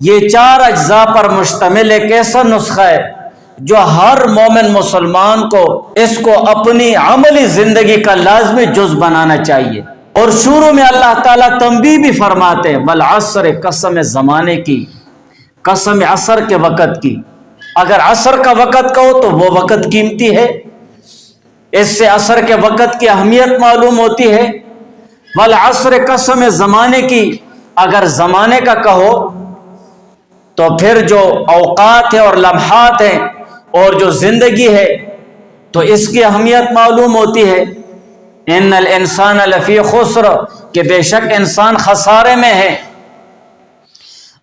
یہ 4 اجزاء پر مشتمل ایک ایسا نسخہ ہے جو ہر مومن مسلمان کو اس کو اپنی عملی زندگی کا لازمی جز بنانا چاہیے۔ اور شروع میں اللہ تعالیٰ تنبیہ بھی فرماتے ہیں والعصر، قسم زمانے کی، قسم عصر کے وقت کی۔ اگر عصر کا وقت کہو تو وہ وقت قیمتی ہے، اس سے عصر کے وقت کی اہمیت معلوم ہوتی ہے۔ والعصر، قسم زمانے کی، اگر زمانے کا کہو تو پھر جو اوقات ہیں اور لمحات ہیں اور جو زندگی ہے تو اس کی اہمیت معلوم ہوتی ہے۔ ان الانسان لفی خسر، کہ بے شک انسان خسارے میں ہے۔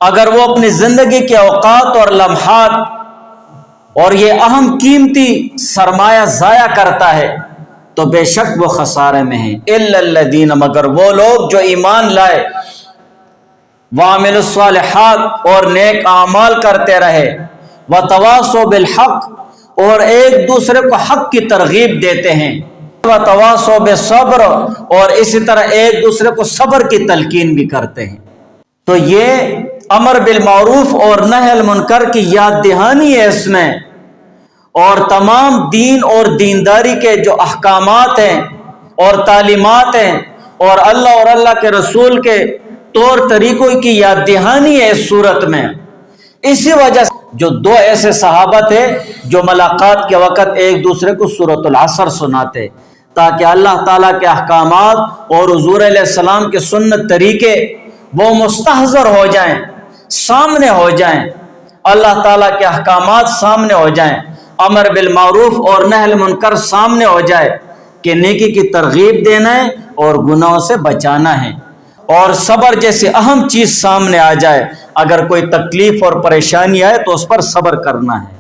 اگر وہ اپنی زندگی کے اوقات اور لمحات اور یہ اہم قیمتی سرمایہ ضائع کرتا ہے تو بے شک وہ خسارے میں ہیں۔ الا الذین، مگر وہ لوگ جو ایمان لائے، وعملوا الصالحات، اور نیک اعمال کرتے رہے، وتواصوا بالحق، اور ایک دوسرے کو حق کی ترغیب دیتے ہیں، وتواصوا بالصبر، اور اسی طرح ایک دوسرے کو صبر کی تلقین بھی کرتے ہیں۔ تو یہ امر بالمعروف اور نہی عن المنکر کی یاد دہانی ہے اس میں، اور تمام دین اور دینداری کے جو احکامات ہیں اور تعلیمات ہیں اور اللہ اور اللہ کے رسول کے طور طریقوں کی یاد دہانی ہے اس صورت میں۔ اسی وجہ سے جو 2 ایسے صحابہ تھے جو ملاقات کے وقت ایک دوسرے کو سورۃ العصر سناتے، تاکہ اللہ تعالیٰ کے احکامات اور حضور علیہ السلام کے سنت طریقے وہ مستحضر ہو جائیں، سامنے ہو جائیں، اللہ تعالیٰ کے احکامات سامنے ہو جائیں، امر بالمعروف اور نہی عن المنکر سامنے ہو جائے کہ نیکی کی ترغیب دینا ہے اور گناہوں سے بچانا ہے، اور صبر جیسی اہم چیز سامنے آ جائے، اگر کوئی تکلیف اور پریشانی آئے تو اس پر صبر کرنا ہے۔